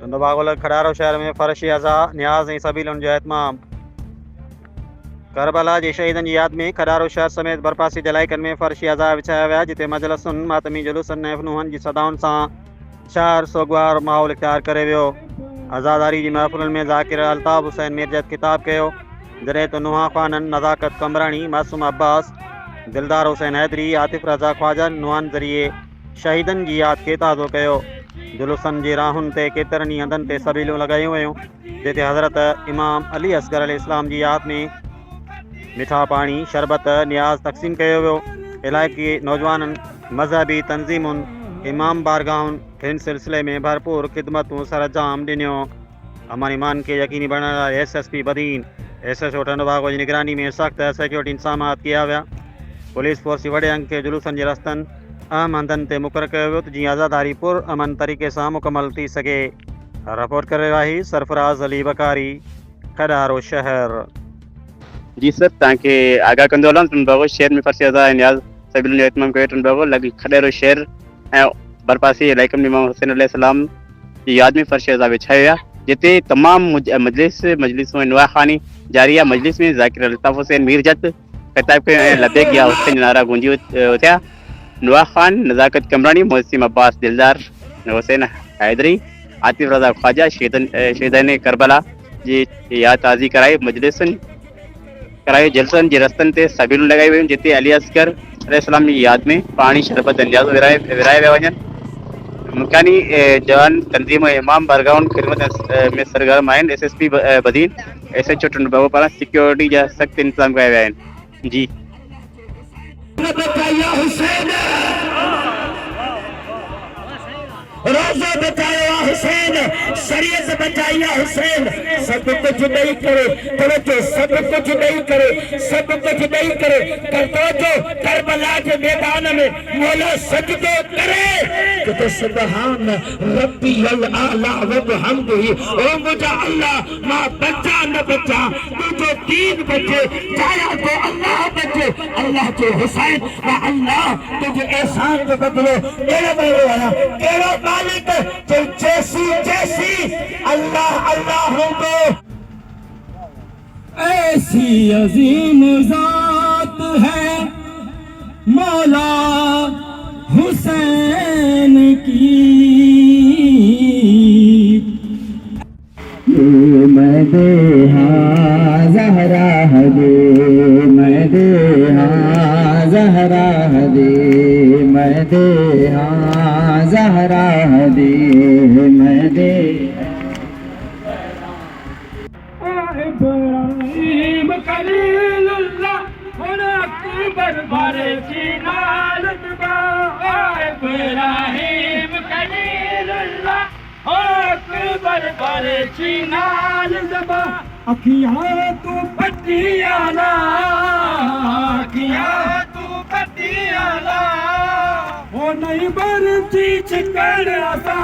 बागोल खड़ारो शहर में फर्शी अज़ा न्याज़ ऐं सबीलुनि जो इतमाम। करबला जे शहीदनि जी याद में खड़ारो शहर समेत बरपासी इलाइक़नि में फर्शी अज़ा विछाया विया, जिते मजलसुनि मातमी जुलूसनि ऐं फ़नूहनि जी सदाउनि सां शहर सोगवार माहौल इख्तियार करे वियो। आज़ादारी जी महफ़िलुनि में ज़ाकिर अल्ताफ़ हुसैन मिर्जत ख़िताब कयो, जॾहिं त नुहा ख़ाननि नज़ाकत कमरानी, मासूम अब्बास, दिलदार हुसैन हैदरी, आतिफ़ रज़ा ख्वाजा नुहनि ज़रिए शहीदनि जी यादि खे ताज़ो कयो। जुलूसनि जी राहुनि ते केतिरनि ई हंधनि ते सबीलूं लॻायूं वयूं, जिते हज़रत इमाम अली असगर अल इस्लाम जी यादि में मिठा पाणी, शरबत, न्याज़ तक़सीम कयो वियो। इलाइक़ी नौजवाननि, मज़हबी तंज़ीमुनि, इमाम बारगाहुनि हिन सिलसिले में भरपूर ख़िदमतूं सरअंजाम ॾिनियूं। अमन ईमान खे यकीनी बणाइण लाइ SSP बदीन SSO टंडबागो जी निगरानी में सख़्त सिक्योरिटी इंतज़ामात किया विया। पुलिस फोर्स जी वॾे अंग खे जुलूसनि जे रस्तनि अहम हंधनि ते मुक़ररु कयो वियो, त जीअं आज़ादारी पुर अमन तरीक़े सां मुकमल थी सघे। रिपोर्ट करे रही सरफराज़ अली बकारी, खड़ारो शहर। जी सर, तव्हांखे आगाह कंदो हलां, टंडबागो शहर में फर्शी अज़ा न्याज़ सबीलुनि जो इतमाम कयो। टंडबागो लॻ खड़ेरो शहर ऐं बरपासी इलाइक़नि में इमाम हुसैन अलैहिस्सलाम जी यादि में फर्शी अज़ा विछाया विया, जिते तमामु मजलिसूं ऐं नुआखानी जारी आहे। मजलिस में ज़ाकिर अल्ताफ़ हुसैन मिर्जत ख़िताब कयो ऐं लबैक या हुसैन जा नारा गूंजी उथिया। नुआ ख़ान, नज़ाकत कमरानी, मोहसिन अब्बास, दिलदार हुसैन हैदरी, आतिफ़ रज़ा ख्वाजा शहीदान करबला जी यादि ताज़ी कराई। मजलिसुनि कराए जलसनि जे रस्तनि ते सबीलूं लॻाई वयूं, जिते अली असगर अलैहिस्सलाम जी यादि में पाणी, शरबत, न्याज़ विराए विया वञनि। मुकानी जवान तंज़ीम ऐं इमाम बारगाहुनि ख़िदमत में सरगर्म आहिनि। SSP बदीन SHO टंडबागो पारां सिक्योरिटी जा सख़्त इंतज़ाम कया विया आहिनि। जी रोज़ो बचाया हुसैन, शरीयत बचाया हुसैन, सब कुछ नहीं करे तो सब कुछ नहीं करे, सब कुछ नहीं करे करतो जो करबला के मैदान में मौला सजदो करे तो सुभान रब्बियल आला व बिहम्दिही। ओ मुझे अल्लाह मां बच्चा न बच्चा, तुझे तीन बच्चे चाया तो अल्लाह बच्चे, अल्लाह के हुसैन व अल्लाह तुझे एहसान के बदले तेरे मेरे आया तेरा मालिक तो जैसी जैसी अल्लाह अल्लाह होंगे। ऐसी अजीम जात है मौला हुसैन की, मैं दे हाँ ज़हरा दे, मैं दे हाँ ज़हरा दे, मैं दे हाँ ज़हरा दे, मैं दे इब्राहिम खलीलुल्लाह अकबर बारे चिनाल दुआ। इब्राहिम खलीलुल्लाह अकबर बारे चिनाल दबा। अखियाँ तू पटियाला, अखियाँ तू पटियाला, वो नहीं बरती चिकन आसा।